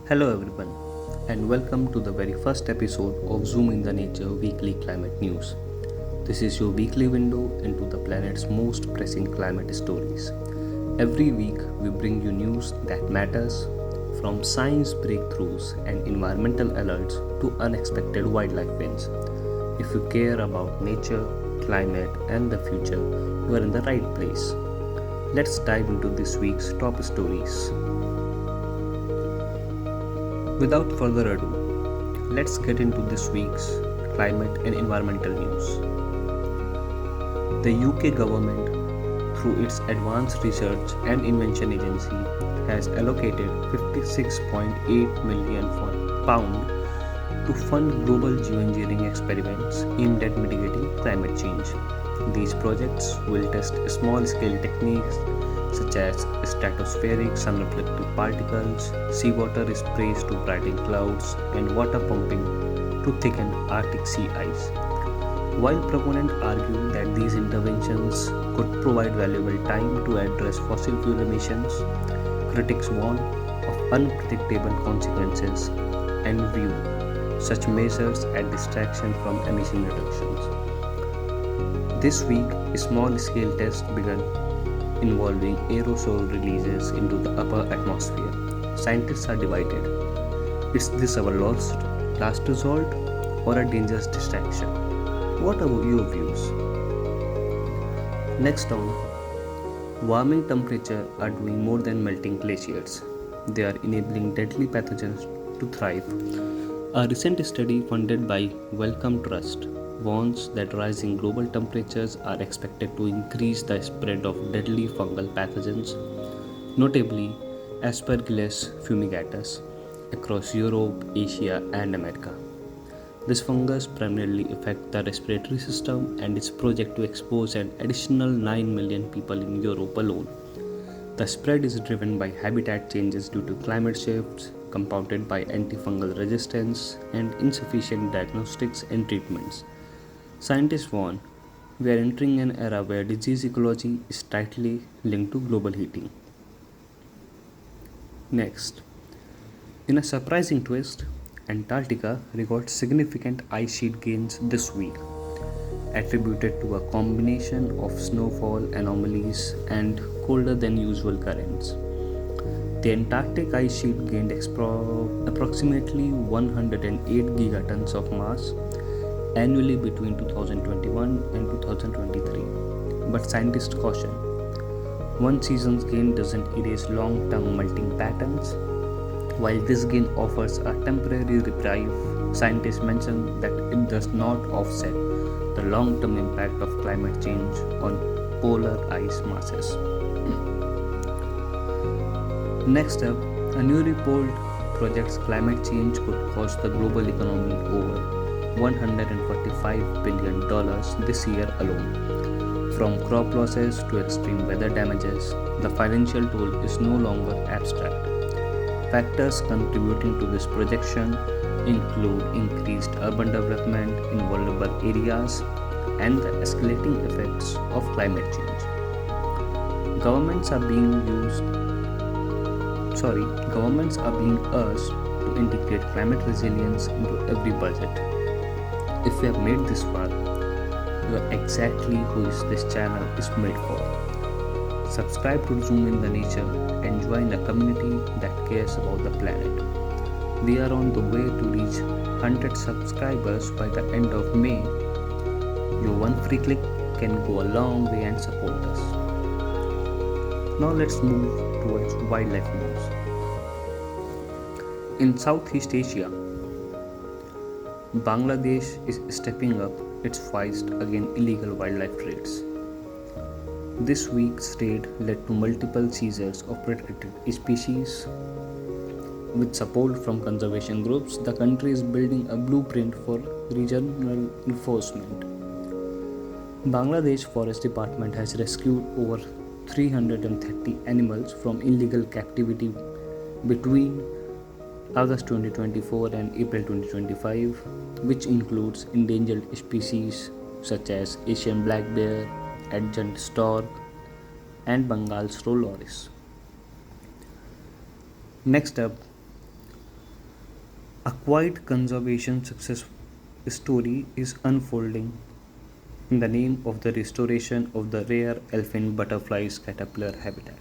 Hello everyone, and welcome to the very first episode of Zoom in the Nature weekly climate news. This is your weekly window into the planet's most pressing climate stories. Every week we bring you news that matters, from science breakthroughs and environmental alerts to unexpected wildlife wins. If you care about nature, climate, and the future, you are in the right place. Let's dive into this week's top stories. Without further ado, let's get into this week's climate and environmental news. The UK government, through its Advanced Research and Invention Agency, has allocated £56.8 million to fund global geoengineering experiments aimed at mitigating climate change. These projects will test small-scale techniques such as stratospheric sun-reflective particles, seawater sprays to brighten clouds, and water pumping to thicken Arctic sea ice. While proponents argue that these interventions could provide valuable time to address fossil fuel emissions, critics warn of unpredictable consequences and view such measures as distraction from emission reductions. This week, a small-scale test began involving aerosol releases into the upper atmosphere. Scientists are divided. Is this our last resort or a dangerous distraction? What are your views? Next on, warming temperatures are doing more than melting glaciers. They are enabling deadly pathogens to thrive. A recent study funded by Wellcome Trust warns that rising global temperatures are expected to increase the spread of deadly fungal pathogens, notably Aspergillus fumigatus, across Europe, Asia, and America. This fungus primarily affects the respiratory system and is projected to expose an additional 9 million people in Europe alone. The spread is driven by habitat changes due to climate shifts, compounded by antifungal resistance and insufficient diagnostics and treatments. Scientists warn we are entering an era where disease ecology is tightly linked to global heating. Next, in a surprising twist, Antarctica records significant ice sheet gains this week, attributed to a combination of snowfall anomalies and colder than usual currents. The Antarctic ice sheet gained approximately 108 gigatons of mass annually between 2021 and 2023. But scientists caution one season's gain doesn't erase long term melting patterns. While this gain offers a temporary reprieve, scientists mention that it does not offset the long term impact of climate change on polar ice masses. Next up, a new report projects climate change could cost the global economy over $145 billion this year alone. From crop losses to extreme weather damages, the financial toll is no longer abstract. Factors contributing to this projection include increased urban development in vulnerable areas and the escalating effects of climate change. Governments are being urged to integrate climate resilience into every budget. If you have made this far, you are exactly who this channel is made for. Subscribe to Zoom in the Nature and join a community that cares about the planet. We are on the way to reach 100 subscribers by the end of May. Your one free click can go a long way and support us. Now let's move towards wildlife news. In Southeast Asia, Bangladesh is stepping up its fight against illegal wildlife trades. This week's raid led to multiple seizures of protected species. With support from conservation groups, the country is building a blueprint for regional enforcement. Bangladesh Forest Department has rescued over 330 animals from illegal captivity between August 2024 and April 2025, which includes endangered species such as Asian black bear, adjunct stork, and Bengal's loris. Next up, A quiet conservation success story is unfolding in the name of the restoration of the rare Elfin butterfly's caterpillar habitat.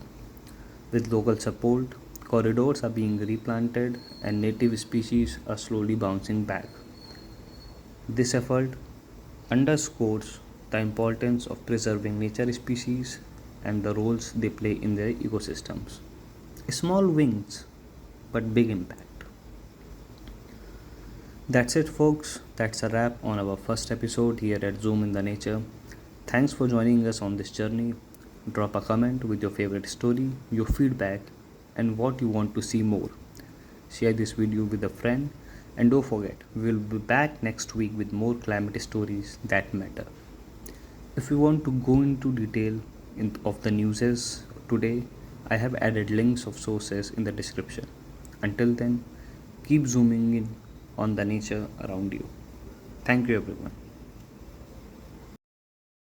With local support, corridors are being replanted and native species are slowly bouncing back. This effort underscores the importance of preserving nature species and the roles they play in their ecosystems. Small wins, but big impact. That's it, folks. That's a wrap on our first episode here at Zoom in the Nature. Thanks for joining us on this journey. Drop a comment with your favorite story, your feedback, and what you want to see more. Share this video with a friend, and don't forget, we will be back next week with more climate stories that matter. If you want to go into detail of the newses today, I have added links of sources in the description. Until then, keep zooming in on the nature around you. Thank you, everyone.